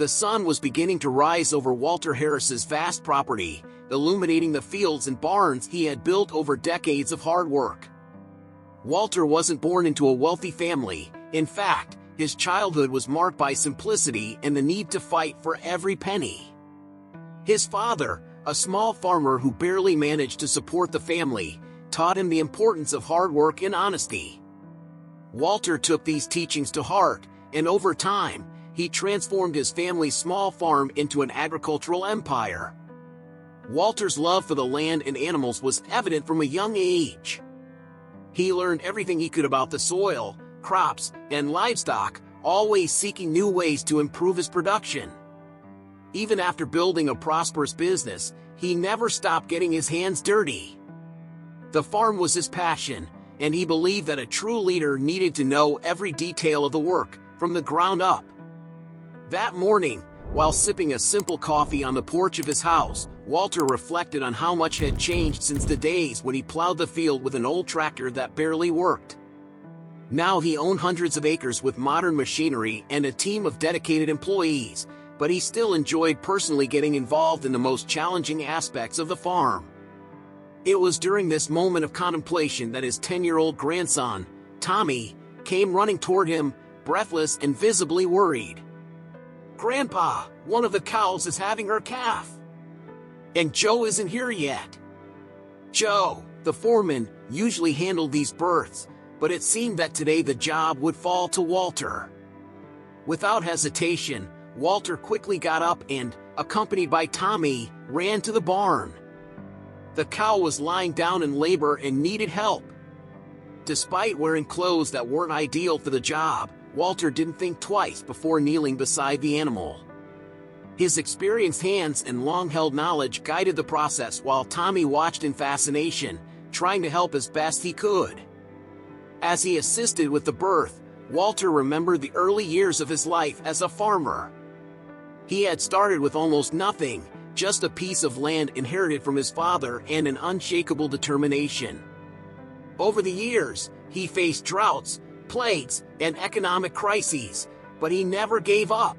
The sun was beginning to rise over Walter Harris's vast property, illuminating the fields and barns he had built over decades of hard work. Walter wasn't born into a wealthy family. In fact, his childhood was marked by simplicity and the need to fight for every penny. His father, a small farmer who barely managed to support the family, taught him the importance of hard work and honesty. Walter took these teachings to heart, and over time, he transformed his family's small farm into an agricultural empire. Walter's love for the land and animals was evident from a young age. He learned everything he could about the soil, crops, and livestock, always seeking new ways to improve his production. Even after building a prosperous business, he never stopped getting his hands dirty. The farm was his passion, and he believed that a true leader needed to know every detail of the work, from the ground up. That morning, while sipping a simple coffee on the porch of his house, Walter reflected on how much had changed since the days when he plowed the field with an old tractor that barely worked. Now he owned hundreds of acres with modern machinery and a team of dedicated employees, but he still enjoyed personally getting involved in the most challenging aspects of the farm. It was during this moment of contemplation that his 10-year-old grandson, Tommy, came running toward him, breathless and visibly worried. "Grandpa, one of the cows is having her calf. And Joe isn't here yet." Joe, the foreman, usually handled these births, but it seemed that today the job would fall to Walter. Without hesitation, Walter quickly got up and, accompanied by Tommy, ran to the barn. The cow was lying down in labor and needed help. Despite wearing clothes that weren't ideal for the job, Walter didn't think twice before kneeling beside the animal. His experienced hands and long-held knowledge guided the process while Tommy watched in fascination, trying to help as best he could. As he assisted with the birth, Walter remembered the early years of his life as a farmer. He had started with almost nothing, just a piece of land inherited from his father and an unshakable determination. Over the years, he faced droughts, plagues, and economic crises, but he never gave up.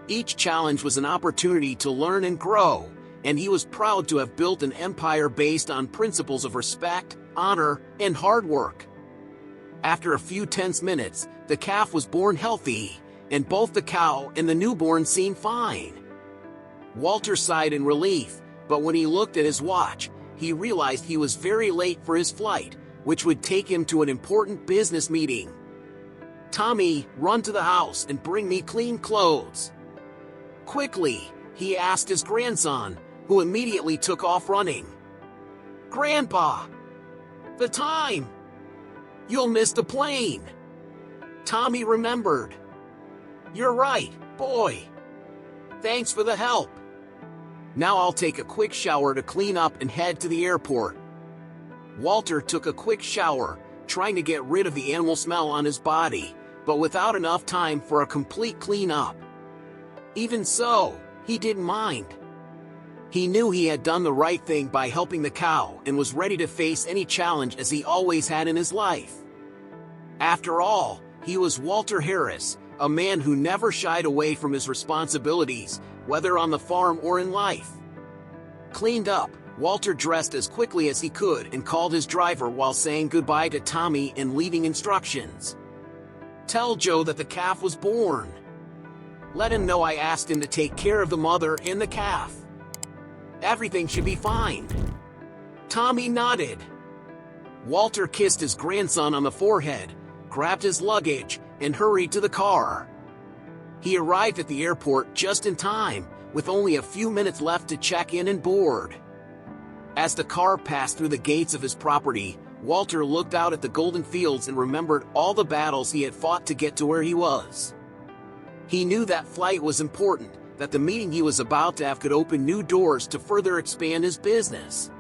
Each challenge was an opportunity to learn and grow, and he was proud to have built an empire based on principles of respect, honor, and hard work. After a few tense minutes, the calf was born healthy, and both the cow and the newborn seemed fine. Walter sighed in relief, but when he looked at his watch, he realized he was very late for his flight, which would take him to an important business meeting. "Tommy, run to the house and bring me clean clothes." Quickly, he asked his grandson, who immediately took off running. "Grandpa! The time! You'll miss the plane!" Tommy remembered. "You're right, boy. Thanks for the help. Now I'll take a quick shower to clean up and head to the airport." Walter took a quick shower, trying to get rid of the animal smell on his body, but without enough time for a complete cleanup. Even so, he didn't mind. He knew he had done the right thing by helping the cow and was ready to face any challenge as he always had in his life. After all, he was Walter Harris, a man who never shied away from his responsibilities, whether on the farm or in life. Cleaned up, Walter dressed as quickly as he could and called his driver while saying goodbye to Tommy and leaving instructions. "Tell Joe that the calf was born. Let him know I asked him to take care of the mother and the calf. Everything should be fine." Tommy nodded. Walter kissed his grandson on the forehead, grabbed his luggage, and hurried to the car. He arrived at the airport just in time, with only a few minutes left to check in and board. As the car passed through the gates of his property, Walter looked out at the golden fields and remembered all the battles he had fought to get to where he was. He knew that flight was important, that the meeting he was about to have could open new doors to further expand his business.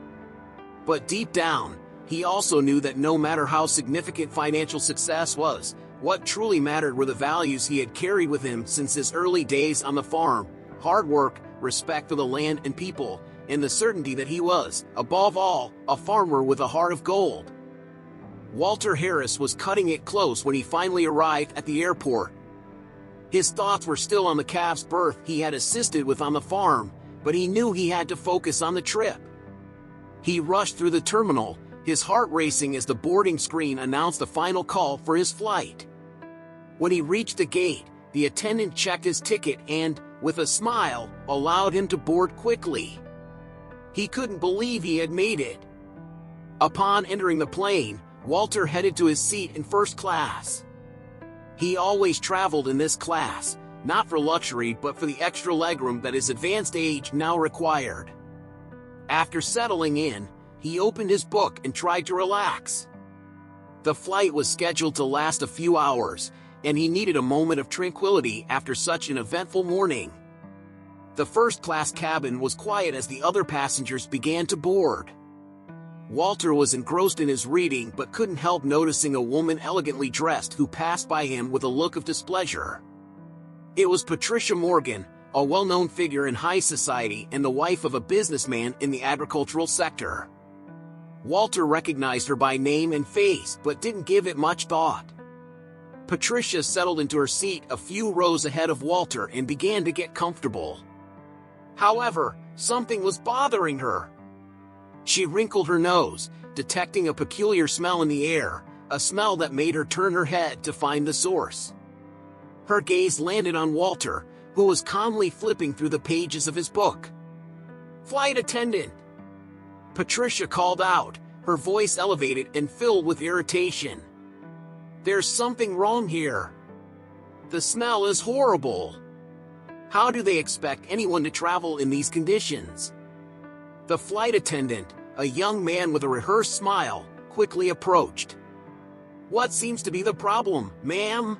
But deep down, he also knew that no matter how significant financial success was, what truly mattered were the values he had carried with him since his early days on the farm: hard work, respect for the land and people, and the certainty that he was, above all, a farmer with a heart of gold. Walter Harris was cutting it close when he finally arrived at the airport. His thoughts were still on the calf's birth he had assisted with on the farm, but he knew he had to focus on the trip. He rushed through the terminal, his heart racing as the boarding screen announced the final call for his flight. When he reached the gate, the attendant checked his ticket and, with a smile, allowed him to board quickly. He couldn't believe he had made it. Upon entering the plane, Walter headed to his seat in first class. He always traveled in this class, not for luxury but for the extra legroom that his advanced age now required. After settling in, he opened his book and tried to relax. The flight was scheduled to last a few hours, and he needed a moment of tranquility after such an eventful morning. The first-class cabin was quiet as the other passengers began to board. Walter was engrossed in his reading but couldn't help noticing a woman elegantly dressed who passed by him with a look of displeasure. It was Patricia Morgan, a well-known figure in high society and the wife of a businessman in the agricultural sector. Walter recognized her by name and face but didn't give it much thought. Patricia settled into her seat a few rows ahead of Walter and began to get comfortable. However, something was bothering her. She wrinkled her nose, detecting a peculiar smell in the air, a smell that made her turn her head to find the source. Her gaze landed on Walter, who was calmly flipping through the pages of his book. "Flight attendant!" Patricia called out, her voice elevated and filled with irritation. "There's something wrong here. The smell is horrible. How do they expect anyone to travel in these conditions?" The flight attendant, a young man with a rehearsed smile, quickly approached. "What seems to be the problem, ma'am?"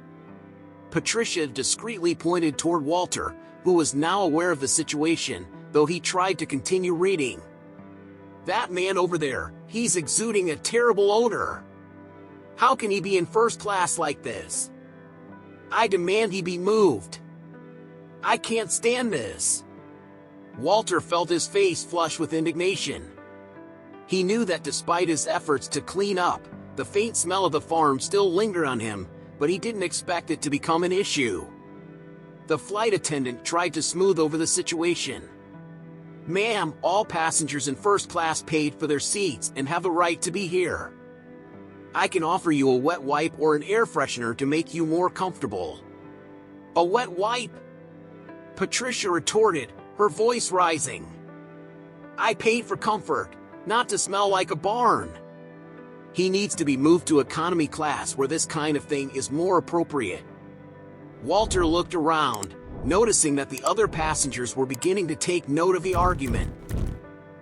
Patricia discreetly pointed toward Walter, who was now aware of the situation, though he tried to continue reading. "That man over there, he's exuding a terrible odor. How can he be in first class like this? I demand he be moved. I can't stand this." Walter felt his face flush with indignation. He knew that despite his efforts to clean up, the faint smell of the farm still lingered on him, but he didn't expect it to become an issue. The flight attendant tried to smooth over the situation. "Ma'am, all passengers in first class paid for their seats and have the right to be here. I can offer you a wet wipe or an air freshener to make you more comfortable." "A wet wipe?" Patricia retorted, her voice rising. "I paid for comfort, not to smell like a barn. He needs to be moved to economy class where this kind of thing is more appropriate." Walter looked around, noticing that the other passengers were beginning to take note of the argument.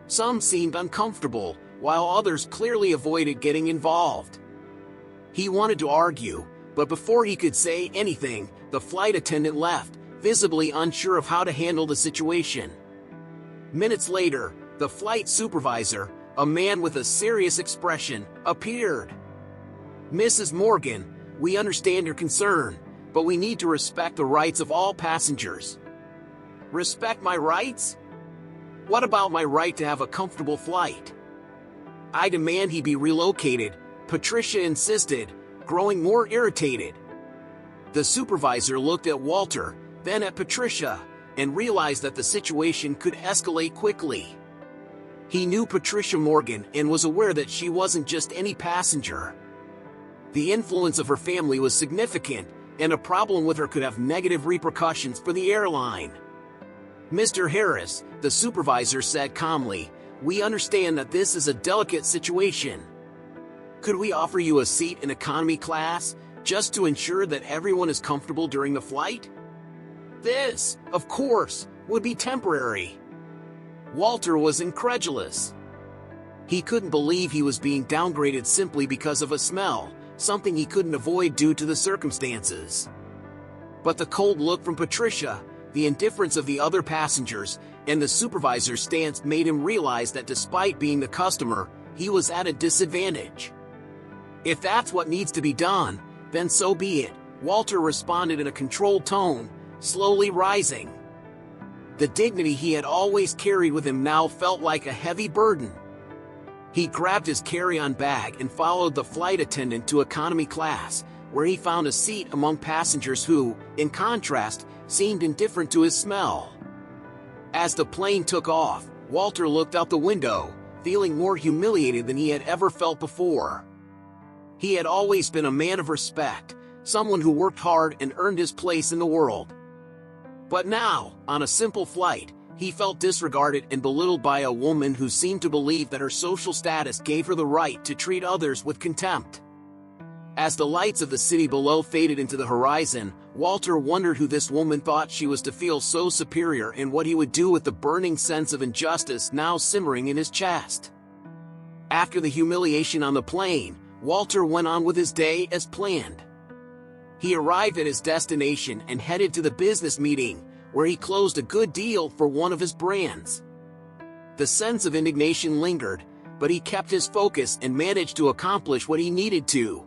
Some seemed uncomfortable, while others clearly avoided getting involved. He wanted to argue, but before he could say anything, the flight attendant left, visibly unsure of how to handle the situation. Minutes later, the flight supervisor, a man with a serious expression, appeared. "Mrs. Morgan, we understand your concern, but we need to respect the rights of all passengers." "Respect my rights? What about my right to have a comfortable flight?" "I demand he be relocated," Patricia insisted, growing more irritated. The supervisor looked at Walter, then at Patricia, and realized that the situation could escalate quickly. He knew Patricia Morgan and was aware that she wasn't just any passenger. The influence of her family was significant, and a problem with her could have negative repercussions for the airline. "Mr. Harris," the supervisor said calmly, "we understand that this is a delicate situation. Could we offer you a seat in economy class, just to ensure that everyone is comfortable during the flight? This, of course, would be temporary." Walter was incredulous. He couldn't believe he was being downgraded simply because of a smell, something he couldn't avoid due to the circumstances. But the cold look from Patricia, the indifference of the other passengers, and the supervisor's stance made him realize that despite being the customer, he was at a disadvantage. "If that's what needs to be done, then so be it," Walter responded in a controlled tone, slowly rising. The dignity he had always carried with him now felt like a heavy burden. He grabbed his carry-on bag and followed the flight attendant to economy class, where he found a seat among passengers who, in contrast, seemed indifferent to his smell. As the plane took off, Walter looked out the window, feeling more humiliated than he had ever felt before. He had always been a man of respect, someone who worked hard and earned his place in the world. But now, on a simple flight, he felt disregarded and belittled by a woman who seemed to believe that her social status gave her the right to treat others with contempt. As the lights of the city below faded into the horizon, Walter wondered who this woman thought she was to feel so superior and what he would do with the burning sense of injustice now simmering in his chest. After the humiliation on the plane, Walter went on with his day as planned. He arrived at his destination and headed to the business meeting, where he closed a good deal for one of his brands. The sense of indignation lingered, but he kept his focus and managed to accomplish what he needed to.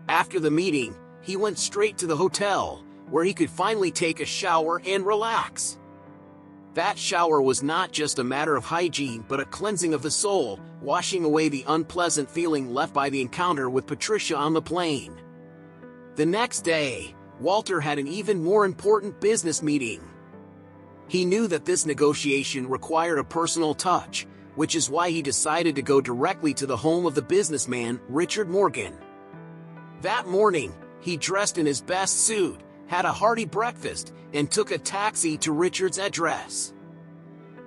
After the meeting, he went straight to the hotel, where he could finally take a shower and relax. That shower was not just a matter of hygiene but a cleansing of the soul, washing away the unpleasant feeling left by the encounter with Patricia on the plane. The next day, Walter had an even more important business meeting. He knew that this negotiation required a personal touch, which is why he decided to go directly to the home of the businessman, Richard Morgan. That morning, he dressed in his best suit, had a hearty breakfast, and took a taxi to Richard's address.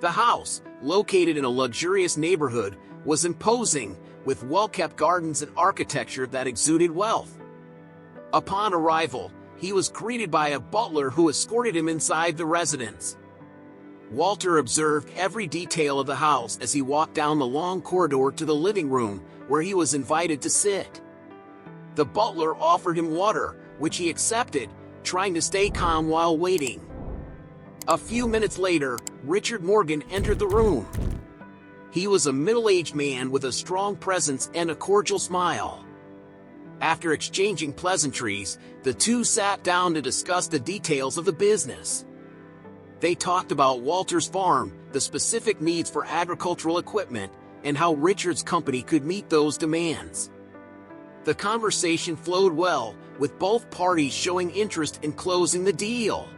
The house, located in a luxurious neighborhood, was imposing, with well-kept gardens and architecture that exuded wealth. Upon arrival, he was greeted by a butler who escorted him inside the residence. Walter observed every detail of the house as he walked down the long corridor to the living room, where he was invited to sit. The butler offered him water, which he accepted, trying to stay calm while waiting. A few minutes later, Richard Morgan entered the room. He was a middle-aged man with a strong presence and a cordial smile. After exchanging pleasantries, the two sat down to discuss the details of the business. They talked about Walter's farm, the specific needs for agricultural equipment, and how Richard's company could meet those demands. The conversation flowed well, with both parties showing interest in closing the deal.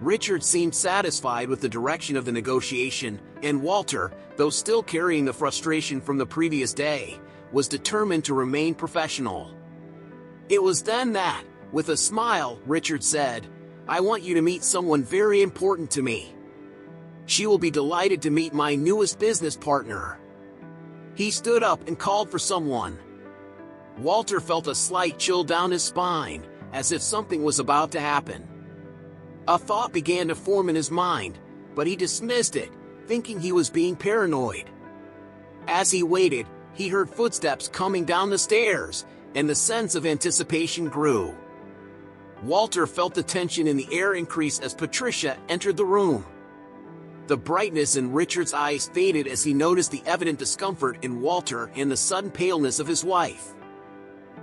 Richard seemed satisfied with the direction of the negotiation, and Walter, though still carrying the frustration from the previous day, was determined to remain professional. It was then that, with a smile, Richard said, "I want you to meet someone very important to me. She will be delighted to meet my newest business partner." He stood up and called for someone. Walter felt a slight chill down his spine, as if something was about to happen. A thought began to form in his mind, but he dismissed it, thinking he was being paranoid. As he waited, he heard footsteps coming down the stairs, and the sense of anticipation grew. Walter felt the tension in the air increase as Patricia entered the room. The brightness in Richard's eyes faded as he noticed the evident discomfort in Walter and the sudden paleness of his wife.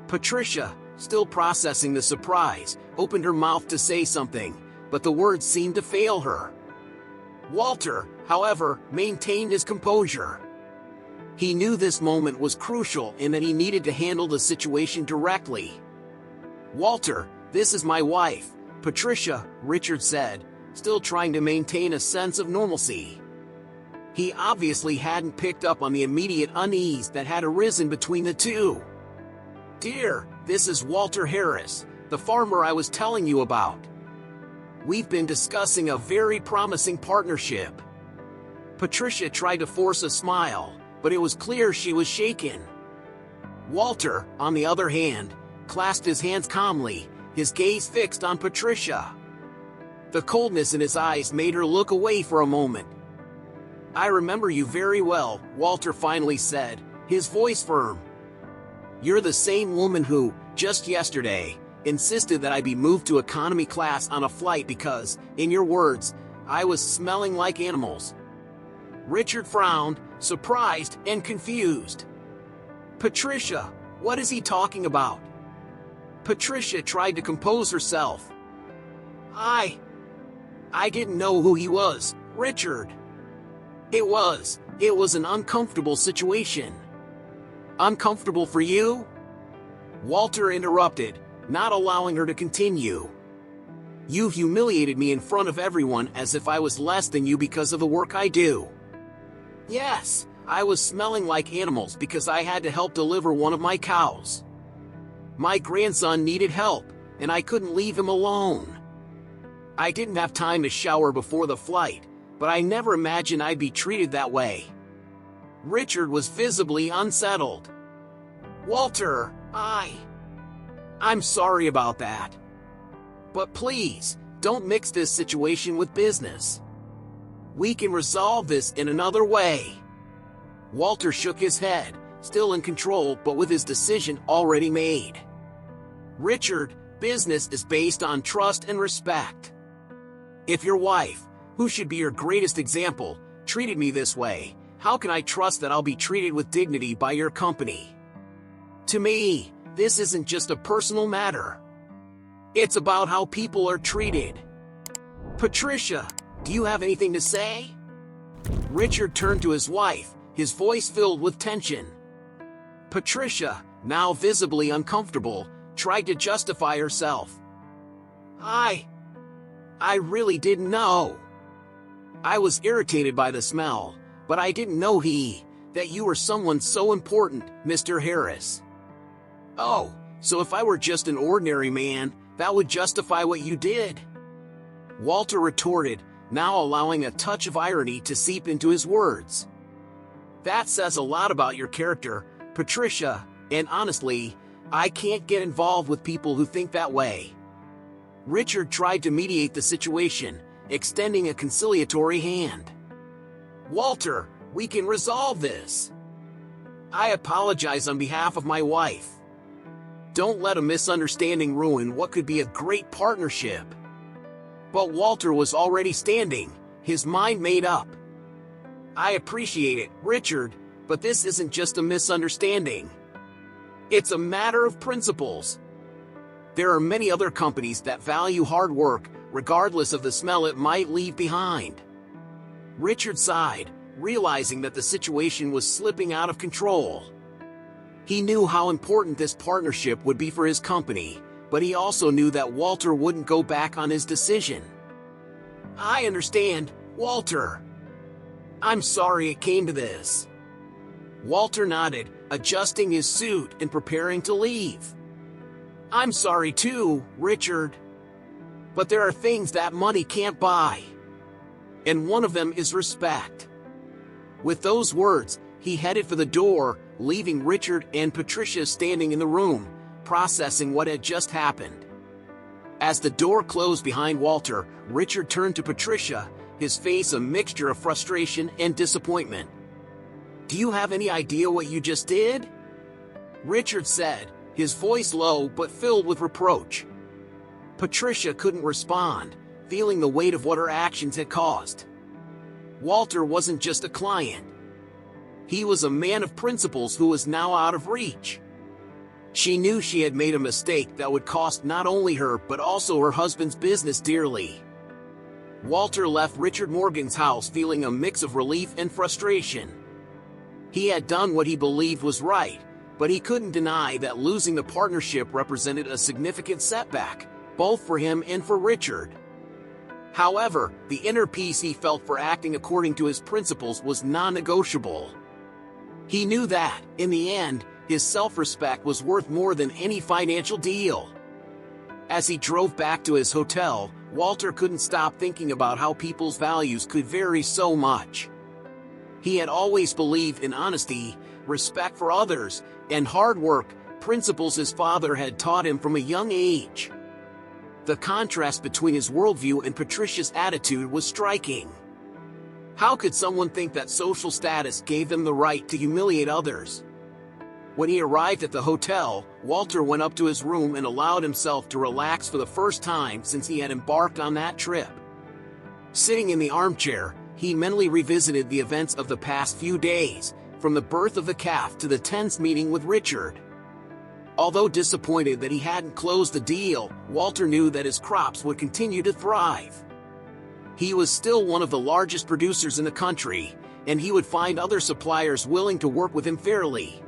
Patricia, still processing the surprise, opened her mouth to say something, but the words seemed to fail her. Walter, however, maintained his composure. He knew this moment was crucial and that he needed to handle the situation directly. "Walter, this is my wife, Patricia," Richard said, still trying to maintain a sense of normalcy. He obviously hadn't picked up on the immediate unease that had arisen between the two. "Dear, this is Walter Harris, the farmer I was telling you about. We've been discussing a very promising partnership." Patricia tried to force a smile, but it was clear she was shaken. Walter, on the other hand, clasped his hands calmly, his gaze fixed on Patricia. The coldness in his eyes made her look away for a moment. "I remember you very well," Walter finally said, his voice firm. "You're the same woman who, just yesterday, insisted that I be moved to economy class on a flight because, in your words, I was smelling like animals." Richard frowned, surprised and confused. "Patricia, what is he talking about?" Patricia tried to compose herself. I didn't know who he was, Richard. It was an uncomfortable situation." "Uncomfortable for you?" Walter interrupted, not allowing her to continue. You humiliated me in front of everyone as if I was less than you because of the work I do. Yes, I was smelling like animals because I had to help deliver one of my cows. My grandson needed help, and I couldn't leave him alone. I didn't have time to shower before the flight, but I never imagined I'd be treated that way. Richard was visibly unsettled. Walter, I'm sorry about that. But please, don't mix this situation with business. We can resolve this in another way. Walter shook his head, still in control but with his decision already made. Richard, business is based on trust and respect. If your wife, who should be your greatest example, treated me this way, how can I trust that I'll be treated with dignity by your company? To me, this isn't just a personal matter. It's about how people are treated. Patricia, do you have anything to say? Richard turned to his wife, his voice filled with tension. Patricia, now visibly uncomfortable, tried to justify herself. I really didn't know. I was irritated by the smell, but I didn't know that you were someone so important, Mr. Harris. Oh, so if I were just an ordinary man, that would justify what you did? Walter retorted, now allowing a touch of irony to seep into his words. That says a lot about your character, Patricia, and honestly, I can't get involved with people who think that way. Richard tried to mediate the situation, extending a conciliatory hand. Walter, we can resolve this. I apologize on behalf of my wife. Don't let a misunderstanding ruin what could be a great partnership. But Walter was already standing, his mind made up. I appreciate it, Richard, but this isn't just a misunderstanding. It's a matter of principles. There are many other companies that value hard work, regardless of the smell it might leave behind. Richard sighed, realizing that the situation was slipping out of control. He knew how important this partnership would be for his company, but he also knew that Walter wouldn't go back on his decision. I understand, Walter. I'm sorry it came to this. Walter nodded, adjusting his suit and preparing to leave. I'm sorry too, Richard. But there are things that money can't buy. And one of them is respect. With those words, he headed for the door, leaving Richard and Patricia standing in the room, processing what had just happened. As the door closed behind Walter, Richard turned to Patricia, his face a mixture of frustration and disappointment. Do you have any idea what you just did? Richard said, his voice low but filled with reproach. Patricia couldn't respond, feeling the weight of what her actions had caused. Walter wasn't just a client. He was a man of principles who was now out of reach. She knew she had made a mistake that would cost not only her but also her husband's business dearly. Walter left Richard Morgan's house feeling a mix of relief and frustration. He had done what he believed was right, but he couldn't deny that losing the partnership represented a significant setback, both for him and for Richard. However, the inner peace he felt for acting according to his principles was non-negotiable. He knew that, in the end, his self-respect was worth more than any financial deal. As he drove back to his hotel, Walter couldn't stop thinking about how people's values could vary so much. He had always believed in honesty, respect for others, and hard work, principles his father had taught him from a young age. The contrast between his worldview and Patricia's attitude was striking. How could someone think that social status gave them the right to humiliate others? When he arrived at the hotel, Walter went up to his room and allowed himself to relax for the first time since he had embarked on that trip. Sitting in the armchair, he mentally revisited the events of the past few days, from the birth of the calf to the tense meeting with Richard. Although disappointed that he hadn't closed the deal, Walter knew that his crops would continue to thrive. He was still one of the largest producers in the country, and he would find other suppliers willing to work with him fairly.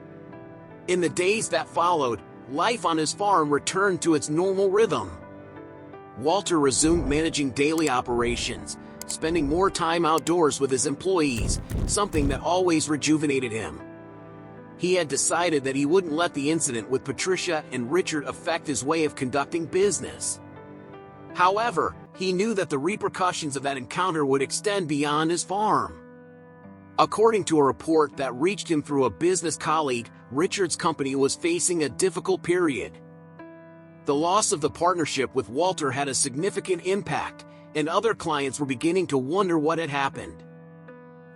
In the days that followed, life on his farm returned to its normal rhythm. Walter resumed managing daily operations, spending more time outdoors with his employees, something that always rejuvenated him. He had decided that he wouldn't let the incident with Patricia and Richard affect his way of conducting business. However, he knew that the repercussions of that encounter would extend beyond his farm. According to a report that reached him through a business colleague, Richard's company was facing a difficult period. The loss of the partnership with Walter had a significant impact, and other clients were beginning to wonder what had happened.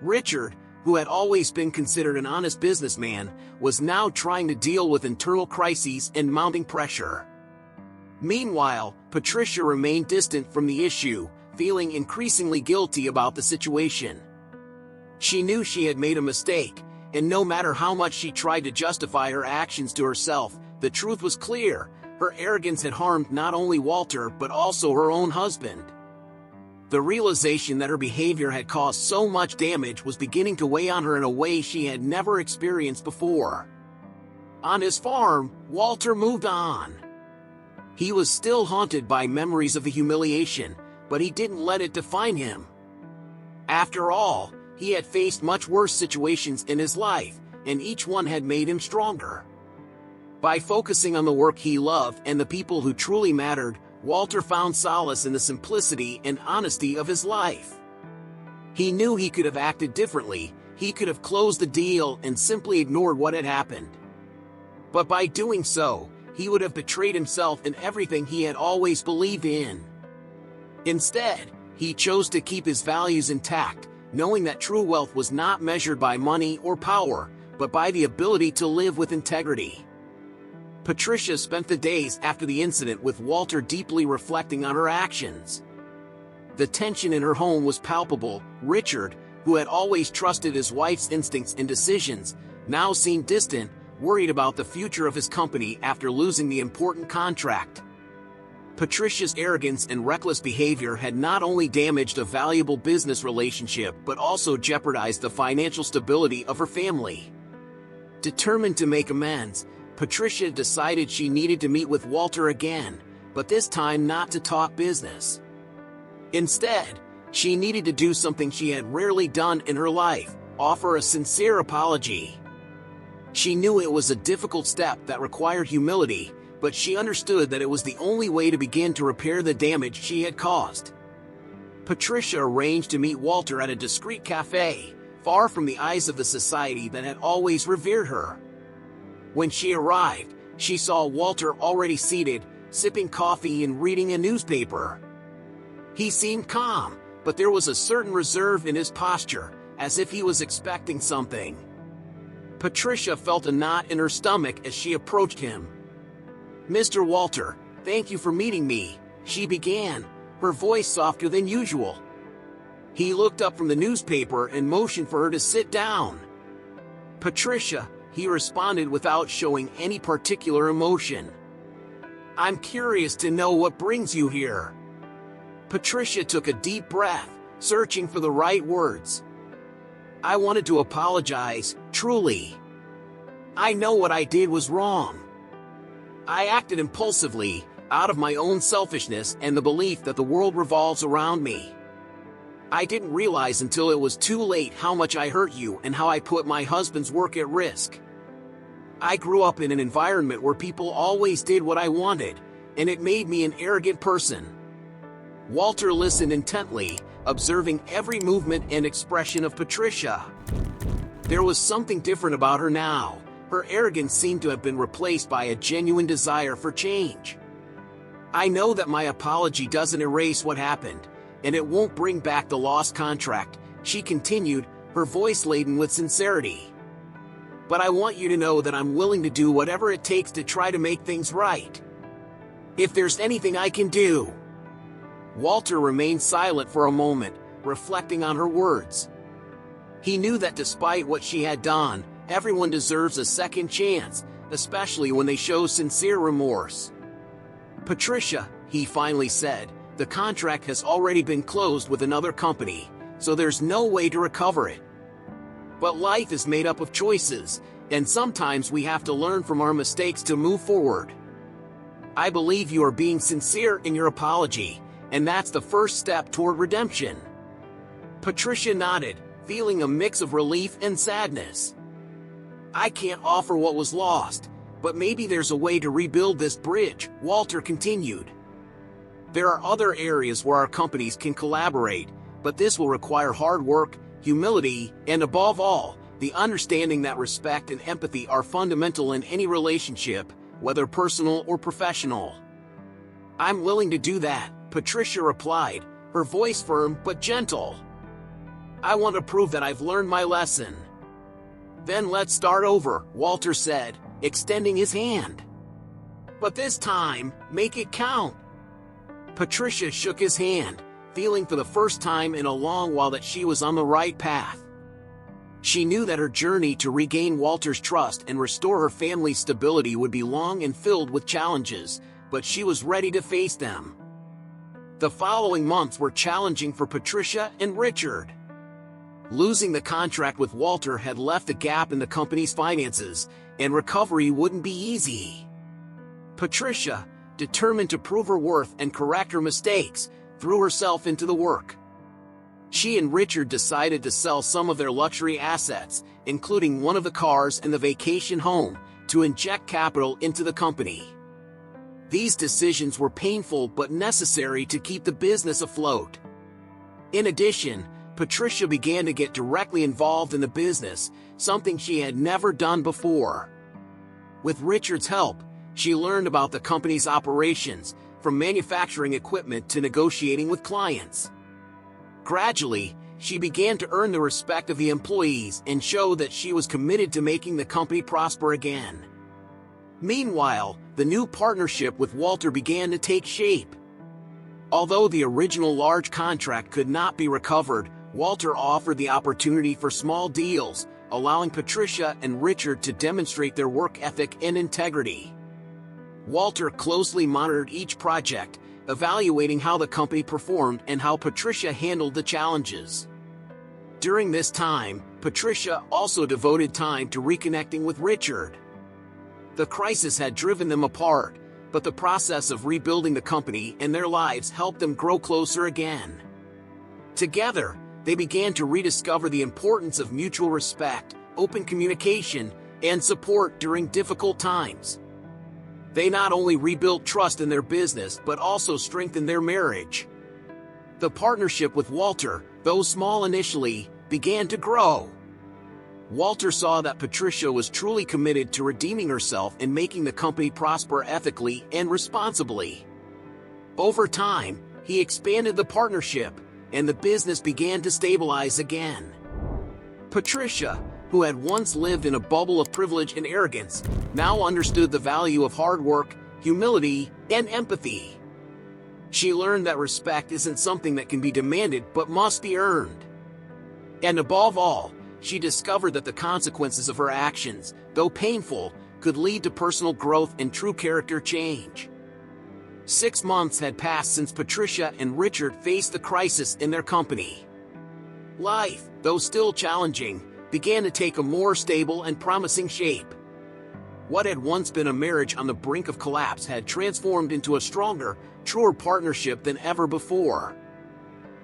Richard, who had always been considered an honest businessman, was now trying to deal with internal crises and mounting pressure. Meanwhile, Patricia remained distant from the issue, feeling increasingly guilty about the situation. She knew she had made a mistake, and no matter how much she tried to justify her actions to herself, the truth was clear: her arrogance had harmed not only Walter but also her own husband. The realization that her behavior had caused so much damage was beginning to weigh on her in a way she had never experienced before. On his farm, Walter moved on. He was still haunted by memories of the humiliation, but he didn't let it define him. After all, he had faced much worse situations in his life, and each one had made him stronger. By focusing on the work he loved and the people who truly mattered, Walter found solace in the simplicity and honesty of his life. He knew he could have acted differently. He could have closed the deal and simply ignored what had happened. But by doing so, he would have betrayed himself and everything he had always believed in. Instead, he chose to keep his values intact, knowing that true wealth was not measured by money or power, but by the ability to live with integrity. Patricia spent the days after the incident with Walter deeply reflecting on her actions. The tension in her home was palpable. Richard, who had always trusted his wife's instincts and decisions, now seemed distant, worried about the future of his company after losing the important contract. Patricia's arrogance and reckless behavior had not only damaged a valuable business relationship but also jeopardized the financial stability of her family. Determined to make amends, Patricia decided she needed to meet with Walter again, but this time not to talk business. Instead, she needed to do something she had rarely done in her life: offer a sincere apology. She knew it was a difficult step that required humility, but she understood that it was the only way to begin to repair the damage she had caused. Patricia arranged to meet Walter at a discreet cafe, far from the eyes of the society that had always revered her. When she arrived, she saw Walter already seated, sipping coffee and reading a newspaper. He seemed calm, but there was a certain reserve in his posture, as if he was expecting something. Patricia felt a knot in her stomach as she approached him. "Mr. Walter, thank you for meeting me," she began, her voice softer than usual. He looked up from the newspaper and motioned for her to sit down. "Patricia," he responded without showing any particular emotion, "I'm curious to know what brings you here." Patricia took a deep breath, searching for the right words. "I wanted to apologize, truly. I know what I did was wrong. I acted impulsively, out of my own selfishness and the belief that the world revolves around me. I didn't realize until it was too late how much I hurt you and how I put my husband's work at risk. I grew up in an environment where people always did what I wanted, and it made me an arrogant person." Walter listened intently, observing every movement and expression of Patricia. There was something different about her now. Her arrogance seemed to have been replaced by a genuine desire for change. "I know that my apology doesn't erase what happened, and it won't bring back the lost contract," she continued, her voice laden with sincerity. "But I want you to know that I'm willing to do whatever it takes to try to make things right. If there's anything I can do." Walter remained silent for a moment, reflecting on her words. He knew that despite what she had done, everyone deserves a second chance, especially when they show sincere remorse. "Patricia," he finally said, "the contract has already been closed with another company, so there's no way to recover it. But life is made up of choices, and sometimes we have to learn from our mistakes to move forward. I believe you are being sincere in your apology, and that's the first step toward redemption." Patricia nodded, feeling a mix of relief and sadness. "I can't offer what was lost, but maybe there's a way to rebuild this bridge," Walter continued. "There are other areas where our companies can collaborate, but this will require hard work, humility, and above all, the understanding that respect and empathy are fundamental in any relationship, whether personal or professional." "I'm willing to do that," Patricia replied, her voice firm but gentle. "I want to prove that I've learned my lesson." "Then let's start over," Walter said, extending his hand. "But this time, make it count." Patricia shook his hand, feeling for the first time in a long while that she was on the right path. She knew that her journey to regain Walter's trust and restore her family's stability would be long and filled with challenges, but she was ready to face them. The following months were challenging for Patricia and Richard. Losing the contract with Walter had left a gap in the company's finances, and recovery wouldn't be easy. Patricia, determined to prove her worth and correct her mistakes, threw herself into the work. She and Richard decided to sell some of their luxury assets, including one of the cars and the vacation home, to inject capital into the company. These decisions were painful but necessary to keep the business afloat. In addition, Patricia began to get directly involved in the business, something she had never done before. With Richard's help, she learned about the company's operations, from manufacturing equipment to negotiating with clients. Gradually, she began to earn the respect of the employees and show that she was committed to making the company prosper again. Meanwhile, the new partnership with Walter began to take shape. Although the original large contract could not be recovered, Walter offered the opportunity for small deals, allowing Patricia and Richard to demonstrate their work ethic and integrity. Walter closely monitored each project, evaluating how the company performed and how Patricia handled the challenges. During this time, Patricia also devoted time to reconnecting with Richard. The crisis had driven them apart, but the process of rebuilding the company and their lives helped them grow closer again. Together, they began to rediscover the importance of mutual respect, open communication, and support during difficult times. They not only rebuilt trust in their business but also strengthened their marriage. The partnership with Walter, though small initially, began to grow. Walter saw that Patricia was truly committed to redeeming herself and making the company prosper ethically and responsibly. Over time, he expanded the partnership, and the business began to stabilize again. Patricia, who had once lived in a bubble of privilege and arrogance, now understood the value of hard work, humility, and empathy. She learned that respect isn't something that can be demanded but must be earned. And above all, she discovered that the consequences of her actions, though painful, could lead to personal growth and true character change. 6 months had passed since Patricia and Richard faced the crisis in their company. Life, though still challenging, began to take a more stable and promising shape. What had once been a marriage on the brink of collapse had transformed into a stronger, truer partnership than ever before.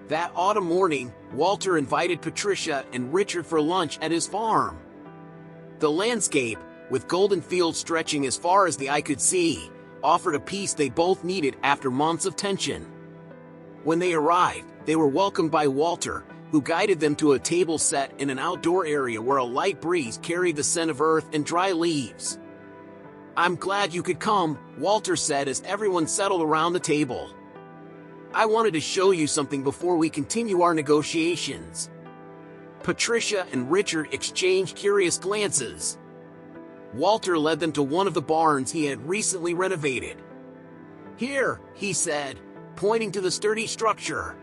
That autumn morning, Walter invited Patricia and Richard for lunch at his farm. The landscape, with golden fields stretching as far as the eye could see, offered a peace they both needed after months of tension. When they arrived, they were welcomed by Walter, who guided them to a table set in an outdoor area where a light breeze carried the scent of earth and dry leaves. "I'm glad you could come," Walter said as everyone settled around the table. "I wanted to show you something before we continue our negotiations." Patricia and Richard exchanged curious glances. Walter led them to one of the barns he had recently renovated. "Here," he said, pointing to the sturdy structure.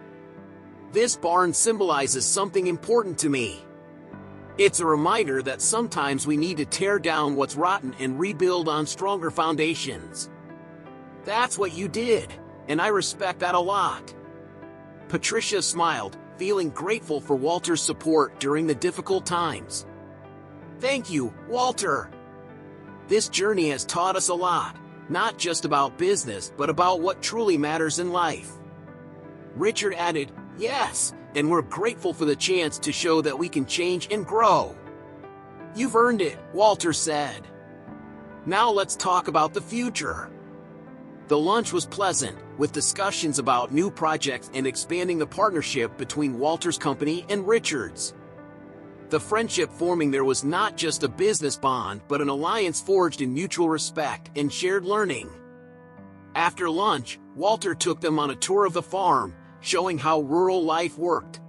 "This barn symbolizes something important to me. It's a reminder that sometimes we need to tear down what's rotten and rebuild on stronger foundations. That's what you did, and I respect that a lot." Patricia smiled, feeling grateful for Walter's support during the difficult times. Thank you, Walter. This journey has taught us a lot, not just about business, but about what truly matters in life. Richard added, yes, and we're grateful for the chance to show that we can change and grow. You've earned it, Walter said. Now let's talk about the future. The lunch was pleasant, with discussions about new projects and expanding the partnership between Walter's company and Richard's. The friendship forming there was not just a business bond but an alliance forged in mutual respect and shared learning. After lunch, Walter took them on a tour of the farm, showing how rural life worked.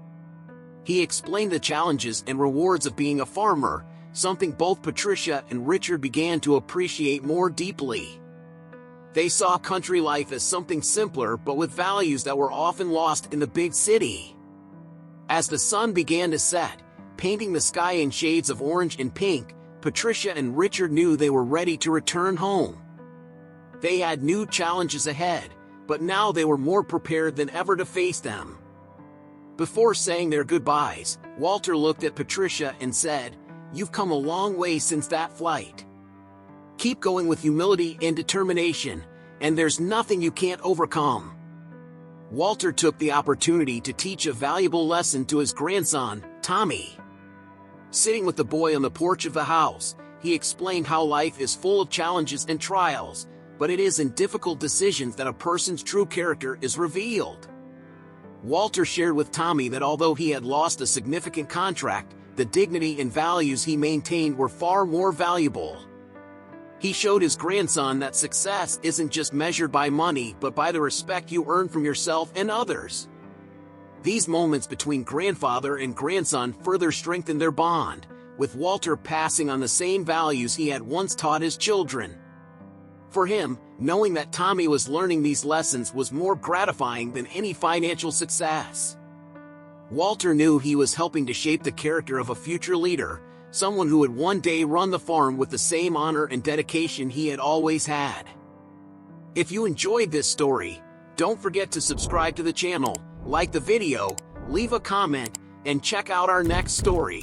He explained the challenges and rewards of being a farmer, something both Patricia and Richard began to appreciate more deeply. They saw country life as something simpler but with values that were often lost in the big city. As the sun began to set, painting the sky in shades of orange and pink, Patricia and Richard knew they were ready to return home. They had new challenges ahead, but now they were more prepared than ever to face them. Before saying their goodbyes, Walter looked at Patricia and said, "You've come a long way since that flight. Keep going with humility and determination, and there's nothing you can't overcome." Walter took the opportunity to teach a valuable lesson to his grandson, Tommy. Sitting with the boy on the porch of the house, he explained how life is full of challenges and trials, but it is in difficult decisions that a person's true character is revealed. Walter shared with Tommy that although he had lost a significant contract, the dignity and values he maintained were far more valuable. He showed his grandson that success isn't just measured by money but by the respect you earn from yourself and others. These moments between grandfather and grandson further strengthened their bond, with Walter passing on the same values he had once taught his children. For him, knowing that Tommy was learning these lessons was more gratifying than any financial success. Walter knew he was helping to shape the character of a future leader, someone who would one day run the farm with the same honor and dedication he had always had. If you enjoyed this story, don't forget to subscribe to the channel, like the video, leave a comment, and check out our next story.